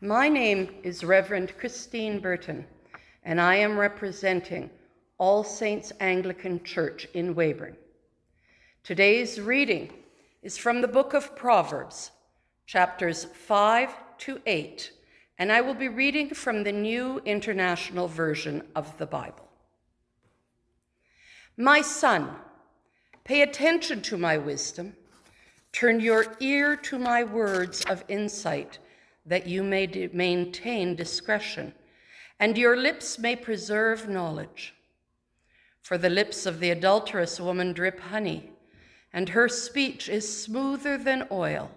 My name is Reverend Christine Burton, and I am representing All Saints Anglican Church in Weyburn. Today's reading is from the book of Proverbs, chapters 5 to 8, and I will be reading from the New International Version of the Bible. My son, pay attention to my wisdom. Turn your ear to my words of insight, that you may maintain discretion, and your lips may preserve knowledge. For the lips of the adulterous woman drip honey, and her speech is smoother than oil.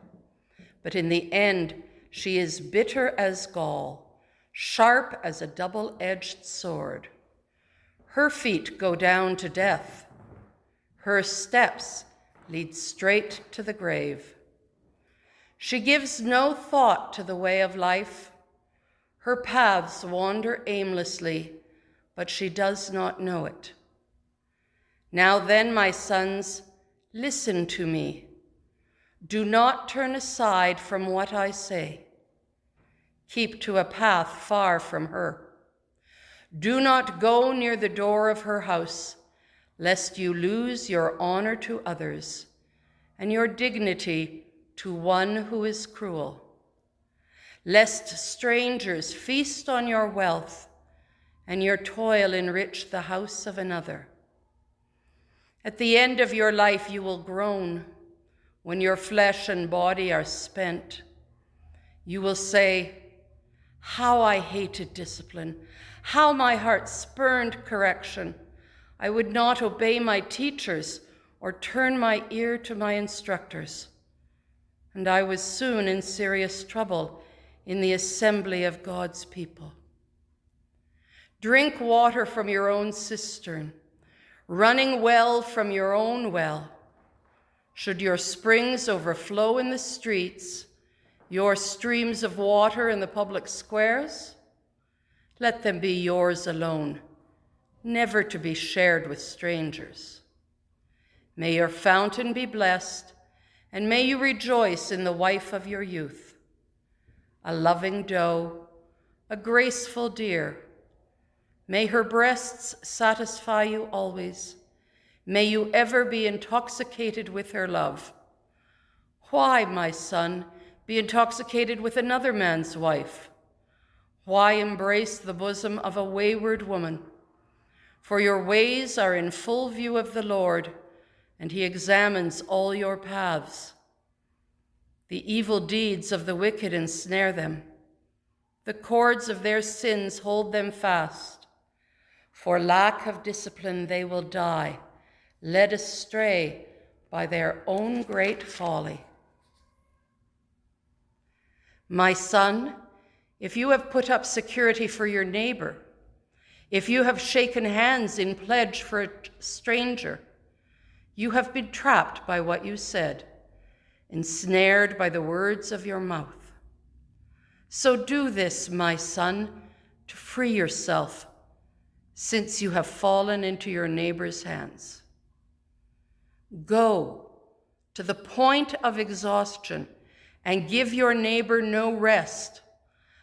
But in the end, she is bitter as gall, sharp as a double-edged sword. Her feet go down to death. Her steps lead straight to the grave. She gives no thought to the way of life. Her paths wander aimlessly, but she does not know it. Now then, my sons, listen to me. Do not turn aside from what I say. Keep to a path far from her. Do not go near the door of her house, lest you lose your honor to others and your dignity to one who is cruel. Lest strangers feast on your wealth and your toil enrich the house of another. At the end of your life you will groan when your flesh and body are spent. You will say, "How I hated discipline, how my heart spurned correction. I would not obey my teachers or turn my ear to my instructors. And I was soon in serious trouble in the assembly of God's people." Drink water from your own cistern, running well from your own well. Should your springs overflow in the streets, your streams of water in the public squares, let them be yours alone, never to be shared with strangers. May your fountain be blessed, and may you rejoice in the wife of your youth, a loving doe, a graceful deer. May her breasts satisfy you always. May you ever be intoxicated with her love. Why, my son, be intoxicated with another man's wife? Why embrace the bosom of a wayward woman? For your ways are in full view of the Lord, and he examines all your paths. The evil deeds of the wicked ensnare them. The cords of their sins hold them fast. For lack of discipline they will die, led astray by their own great folly. My son, if you have put up security for your neighbor, if you have shaken hands in pledge for a stranger, you have been trapped by what you said, ensnared by the words of your mouth. So do this, my son, to free yourself, since you have fallen into your neighbor's hands. Go to the point of exhaustion and give your neighbor no rest.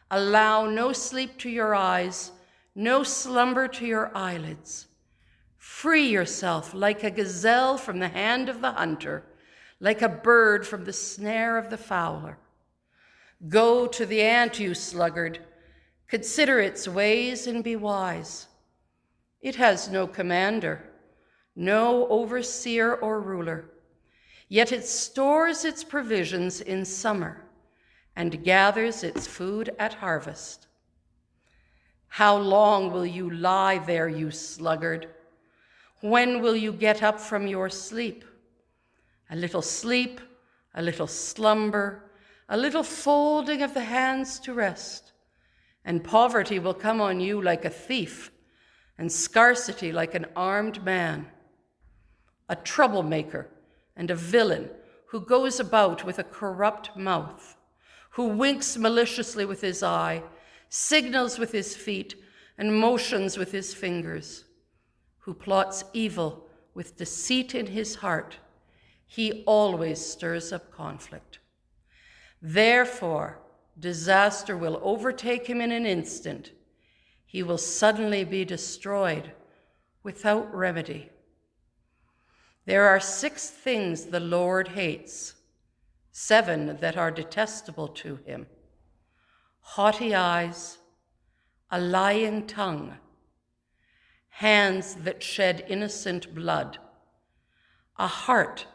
Allow no sleep to your eyes, no slumber to your eyelids. Free yourself like a gazelle from the hand of the hunter, like a bird from the snare of the fowler. Go to the ant, you sluggard. Consider its ways and be wise. It has no commander, no overseer or ruler, yet it stores its provisions in summer and gathers its food at harvest. How long will you lie there, you sluggard? When will you get up from your sleep? A little sleep, a little slumber, a little folding of the hands to rest, and poverty will come on you like a thief, and scarcity like an armed man. A troublemaker and a villain who goes about with a corrupt mouth, who winks maliciously with his eye, signals with his feet, and motions with his fingers, who plots evil with deceit in his heart. He always stirs up conflict. Therefore, disaster will overtake him in an instant. He will suddenly be destroyed without remedy. There are 6 things the Lord hates, 7 that are detestable to him: haughty eyes, a lying tongue, hands that shed innocent blood, a heart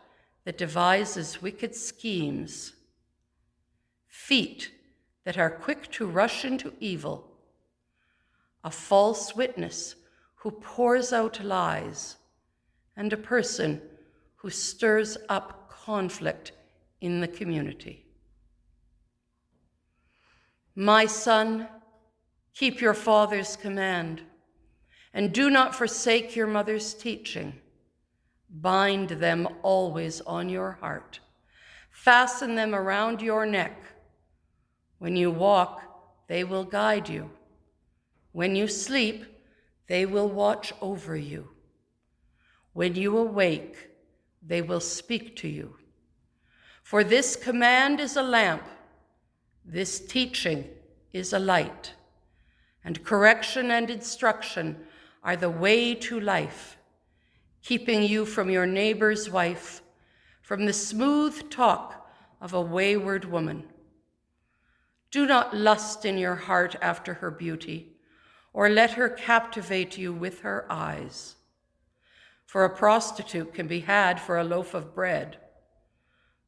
that devises wicked schemes, feet that are quick to rush into evil, a false witness who pours out lies, and a person who stirs up conflict in the community. My son, keep your father's command, and do not forsake your mother's teaching. Bind them always on your heart. Fasten them around your neck. When you walk, they will guide you. When you sleep, they will watch over you. When you awake, they will speak to you. For this command is a lamp, this teaching is a light, and correction and instruction are the way to life, keeping you from your neighbor's wife, from the smooth talk of a wayward woman. Do not lust in your heart after her beauty, or let her captivate you with her eyes. For a prostitute can be had for a loaf of bread,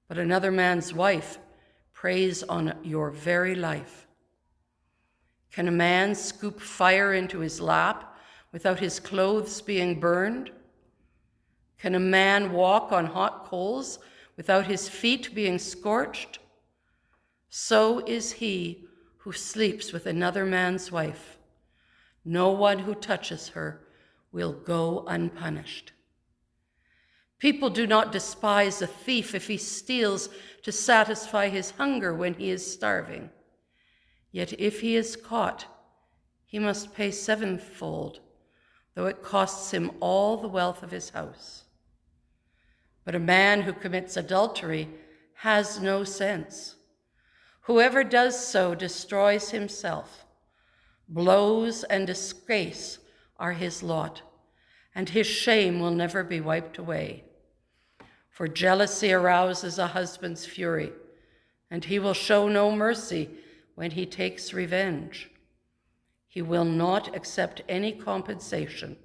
but another man's wife preys on your very life. Can a man scoop fire into his lap without his clothes being burned? Can a man walk on hot coals without his feet being scorched? So is he who sleeps with another man's wife. No one who touches her will go unpunished. People do not despise a thief if he steals to satisfy his hunger when he is starving. Yet if he is caught, he must pay 7-fold, though it costs him all the wealth of his house. But a man who commits adultery has no sense. Whoever does so destroys himself. Blows and disgrace are his lot, and his shame will never be wiped away. For jealousy arouses a husband's fury, and he will show no mercy when he takes revenge. He will not accept any compensation.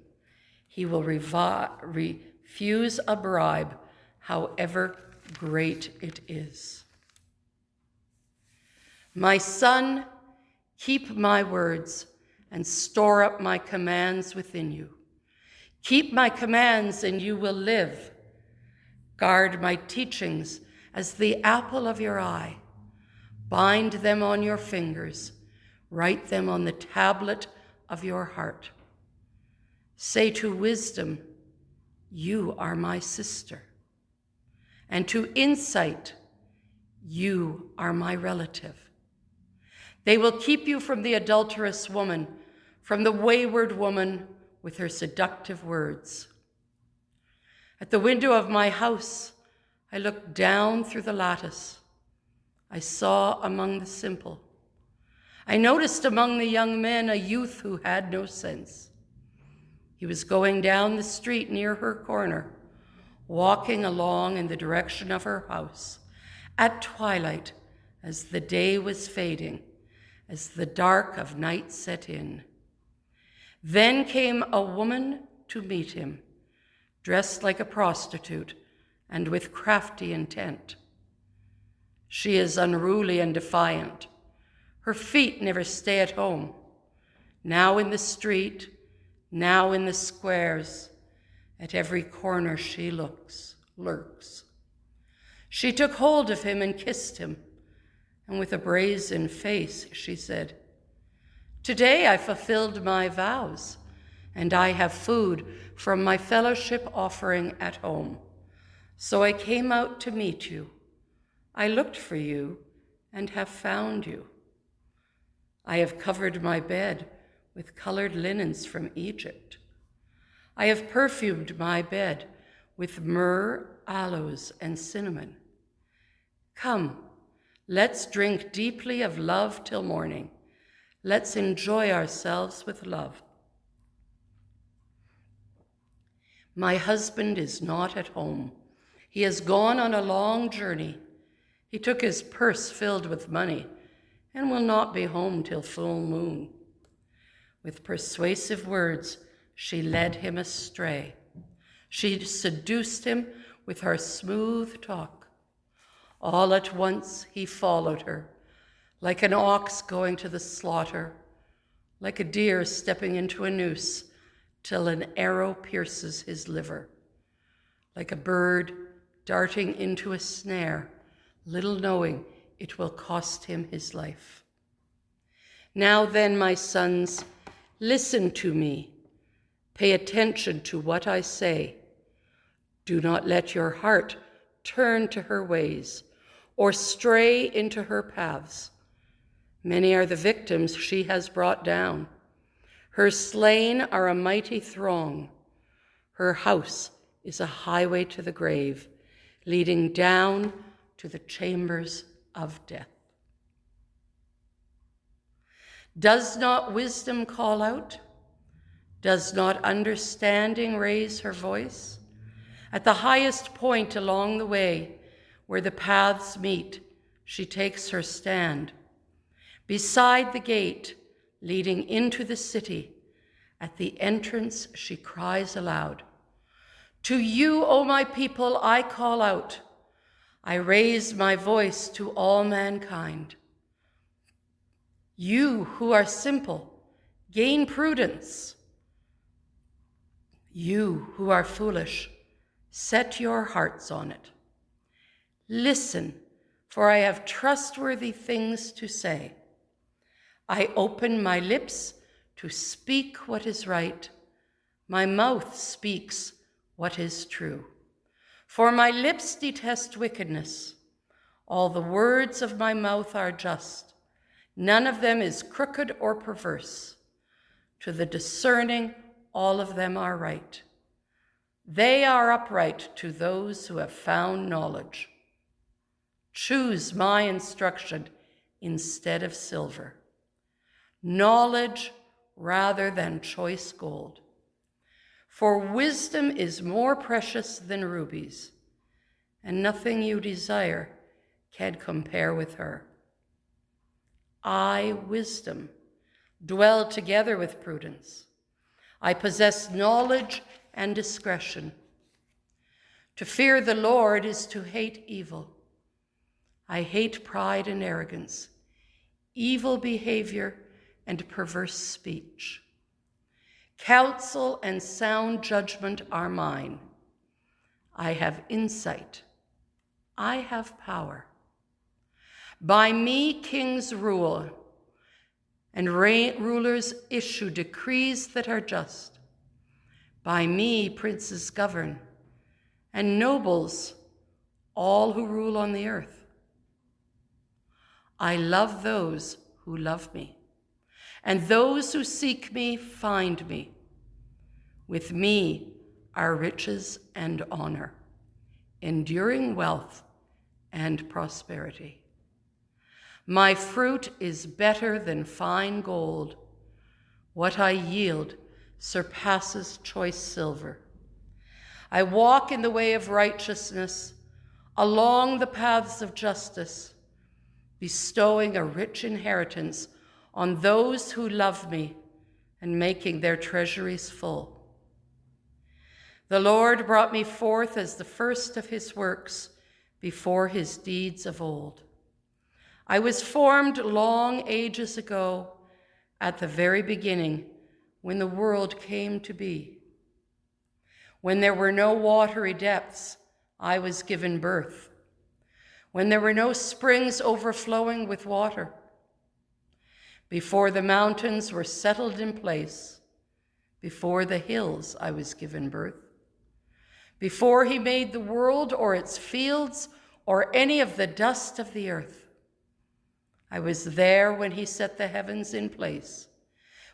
He will refuse a bribe, however great it is. My son, keep my words and store up my commands within you. Keep my commands and you will live. Guard my teachings as the apple of your eye. Bind them on your fingers. Write them on the tablet of your heart. Say to wisdom, you are my sister. And to insight, you are my relative. They will keep you from the adulterous woman, from the wayward woman with her seductive words. At the window of my house, I looked down through the lattice. I saw among the simple. I noticed among the young men a youth who had no sense. He was going down the street near her corner, walking along in the direction of her house, at twilight, as the day was fading, as the dark of night set in. Then came a woman to meet him, dressed like a prostitute and with crafty intent. She is unruly and defiant. Her feet never stay at home. Now in the street, now in the squares, at every corner she lurks. She took hold of him and kissed him, and with a brazen face she said, "Today I fulfilled my vows, and I have food from my fellowship offering at home. So I came out to meet you. I looked for you and have found you. I have covered my bed with colored linens from Egypt. I have perfumed my bed with myrrh, aloes, and cinnamon. Come, Let's drink deeply of love till morning. Let's enjoy ourselves with love. My husband is not at home. He has gone on a long journey. He took his purse filled with money and will not be home till full moon. With persuasive words, she led him astray. She seduced him with her smooth talk. All at once he followed her, like an ox going to the slaughter, like a deer stepping into a noose till an arrow pierces his liver, like a bird darting into a snare, little knowing it will cost him his life. Now then, my sons, listen to me. Pay attention to what I say. Do not let your heart turn to her ways or stray into her paths. Many are the victims she has brought down. Her slain are a mighty throng. Her house is a highway to the grave, leading down to the chambers of death. Does not wisdom call out? Does not understanding raise her voice? At the highest point along the way, where the paths meet, she takes her stand. Beside the gate leading into the city, at the entrance she cries aloud, "To you, O my people, I call out. I raise my voice to all mankind. You who are simple, gain prudence. You who are foolish, set your hearts on it. Listen, for I have trustworthy things to say. I open my lips to speak what is right. My mouth speaks what is true. For my lips detest wickedness. All the words of my mouth are just. None of them is crooked or perverse. To the discerning, all of them are right. They are upright to those who have found knowledge. Choose my instruction instead of silver, knowledge rather than choice gold. For wisdom is more precious than rubies, and nothing you desire can compare with her. I, wisdom, dwell together with prudence. I possess knowledge and discretion. To fear the Lord is to hate evil. I hate pride and arrogance, evil behavior and perverse speech. Counsel and sound judgment are mine. I have insight. I have power. By me kings rule, and rulers issue decrees that are just. By me princes govern, and nobles, all who rule on the earth. I love those who love me, and those who seek me find me. With me are riches and honor, enduring wealth and prosperity. My fruit is better than fine gold. What I yield surpasses choice silver. I walk in the way of righteousness, along the paths of justice, bestowing a rich inheritance on those who love me and making their treasuries full. The Lord brought me forth as the first of his works before his deeds of old. I was formed long ages ago, at the very beginning, when the world came to be. When there were no watery depths, I was given birth. When there were no springs overflowing with water. Before the mountains were settled in place, before the hills I was given birth. Before he made the world or its fields or any of the dust of the earth. I was there when he set the heavens in place,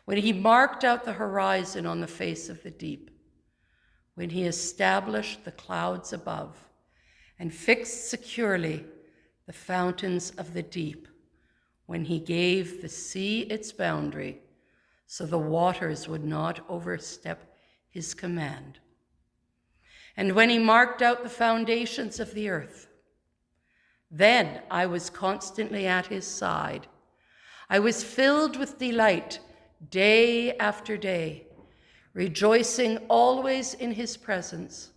when he marked out the horizon on the face of the deep, when he established the clouds above and fixed securely the fountains of the deep, when he gave the sea its boundary, so the waters would not overstep his command. And when he marked out the foundations of the earth, then I was constantly at his side. I was filled with delight day after day, rejoicing always in his presence,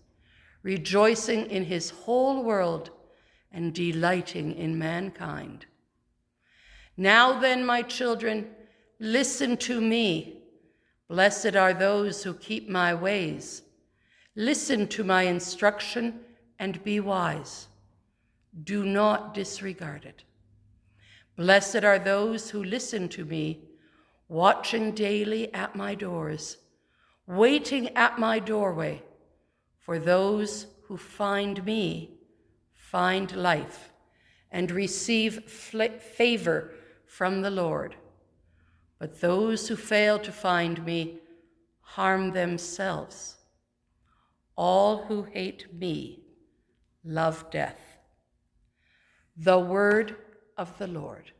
rejoicing in his whole world, and delighting in mankind. Now then, my children, listen to me. Blessed are those who keep my ways. Listen to my instruction and be wise. Do not disregard it. Blessed are those who listen to me, watching daily at my doors, waiting at my doorway. For those who find me find life and receive favor from the Lord. But those who fail to find me harm themselves. All who hate me love death. The word of the Lord.